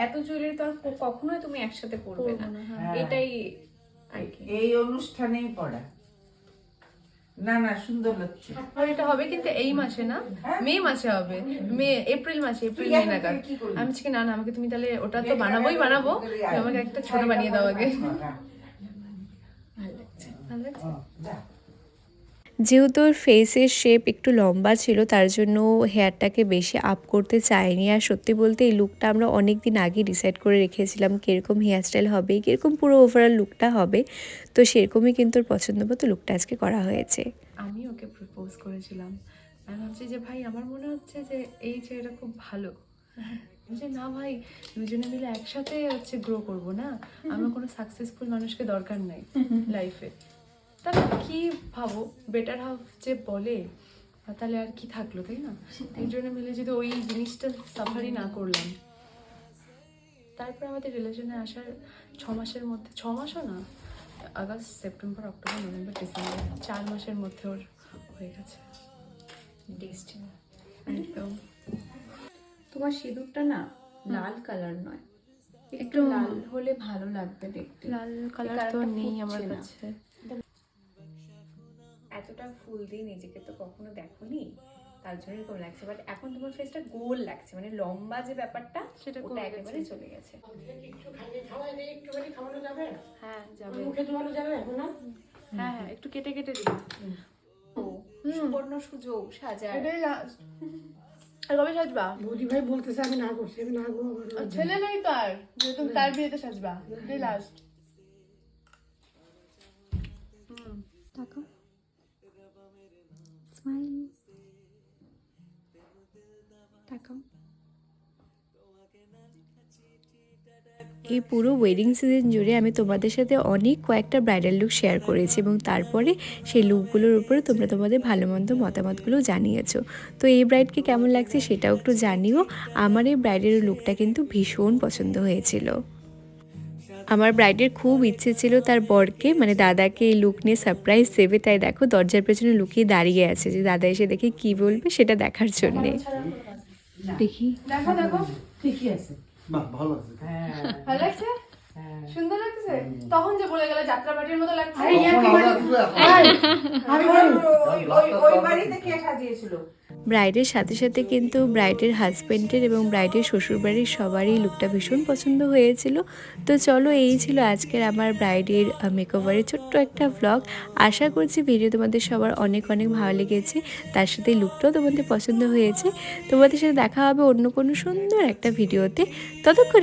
এত জুয়েলারি তো আর কখনোই তুমি একসাথে পরবে না, এটাই আর কি। এই অনুষ্ঠানেই পড়া। না না, সুন্দর লাগছে। আর এটা হবে কিন্তু এই মাসে না, মে মাসে হবে, এপ্রিল মে নাগাদ। আমি বলছি না না, আমাকে তুমি তাহলে ওটা তো বানাবো, তুমি আমাকে একটা ছোট বানিয়ে দাও আগে। ভালো লাগছে। যেহেতু ওর ফেসের শেপ একটু লম্বা ছিল তার জন্য হেয়ারটাকে বেশি আপ করতে চাইনি। আর সত্যি বলতে এই লুকটা আমরা অনেক দিন আগে ডিসাইড করে রেখেছিলাম কীরকম হেয়ারস্টাইল হবে, কীরকম পুরো ওভারঅল লুকটা হবে। তো সেরকমই কিন্তু ওর পছন্দ মতো লুকটা আজকে করা হয়েছে। আমি ওকে প্রপোজ করেছিলাম, আমি ভাবছি যে ভাই আমার মনে হচ্ছে যে এই ছেলেটা খুব ভালো, যে না ভাই দুজনে মিলে একসাথে হচ্ছে গ্রো করবো না, আমার কোনো সাকসেসফুল মানুষকে দরকার নাই লাইফে। তাহলে কি ভাবো, বেটার হাফ যে বলে তাহলে আর কি থাকলো, তাই না? দুজনে মিলে যদি ওই জিনিসটা সাফারি না করলাম। তারপর আমাদের রিলেশনে আসার 6 মাসের মধ্যে, 6 মাসও না, August September October November December 4 মাসের মধ্যে ওর হয়ে গেছে ডেস্টিনি একদম। তোমার সিঁদুরটা না লাল কালার নয়, একটু লাল হলে ভালো লাগবে দেখতে। লাল কালার তো নেই আমার কাছে। এতটা ফুল দিয়ে নিজেকে তো কখনো দেখোনি, তার জন্যই গোল লাগছে। বাট এখন তোমার ফেসটা গোল লাগছে, মানে লম্বা যে ব্যাপারটা সেটা ওটা একেবারে চলে গেছে। হ্যাঁ যাবে, মুখে ধোয়ানো যাবে এখন না? হ্যাঁ হ্যাঁ একটু কেটে কেটে দিই। সুবর্ণ সুযোগ সাজার। এটাই লাস্ট। আর কবে সাজবা? বৌদি ভাই বলতেছে আমি না করছি, আমি না গো। ছেলে নেই তার, যে তুমি তার বিয়েতে সাজবা, এটাই লাস্ট। তাকাও, স্মাইল, তাকাও। এই পুরো ওয়েডিং সিজন জুড়ে আমি তোমাদের সাথে অনেক কয়েকটা ব্রাইডাল লুক শেয়ার করেছি এবং তারপরে সেই লুকগুলোর উপরে তোমরা তোমাদের ভালো মন্দ মতামতগুলো জানিয়েছো। তো এই ব্রাইডকে কেমন লাগছে সেটাও একটু জানিও। আমার এই ব্রাইডের লুকটা কিন্তু ভীষণ পছন্দ হয়েছিল। আমার ব্রাইডের খুব ইচ্ছে ছিল তার বরকে মানে দাদাকে এই লুক নিয়ে সারপ্রাইজ দেবে, তাই দেখো দরজার পেছনে লুকিয়ে দাঁড়িয়ে আছে যে দাদা এসে দেখে কি বলবে সেটা দেখার জন্যে। দেখি, দেখো দেখো, ঠিকই আছে। বাহ, ভালো আছে। ভালো লাগছে, সুন্দর লাগছে। তখন যে বলে গেলে যাত্রাপাটির মতো লাগছে। ওই বাড়িতে কে সাজিয়েছিল? ব্রাইডের সাথে সাথে কিন্তু ব্রাইডের হাজব্যান্ডের এবং ব্রাইডের শ্বশুরবাড়ির সবারই লুকটা ভীষণ পছন্দ হয়েছিল। তো চলো, এই ছিল আজকের আমার ব্রাইডের মেকওভারের ছোট্ট একটা ভ্লগ। আশা করছি ভিডিও তোমাদের সবার অনেক অনেক ভালো লেগেছে, তার সাথে লুকটাও তোমাদের পছন্দ হয়েছে। তোমাদের সাথে দেখা হবে অন্য কোনো সুন্দর একটা ভিডিওতে। ততক্ষণ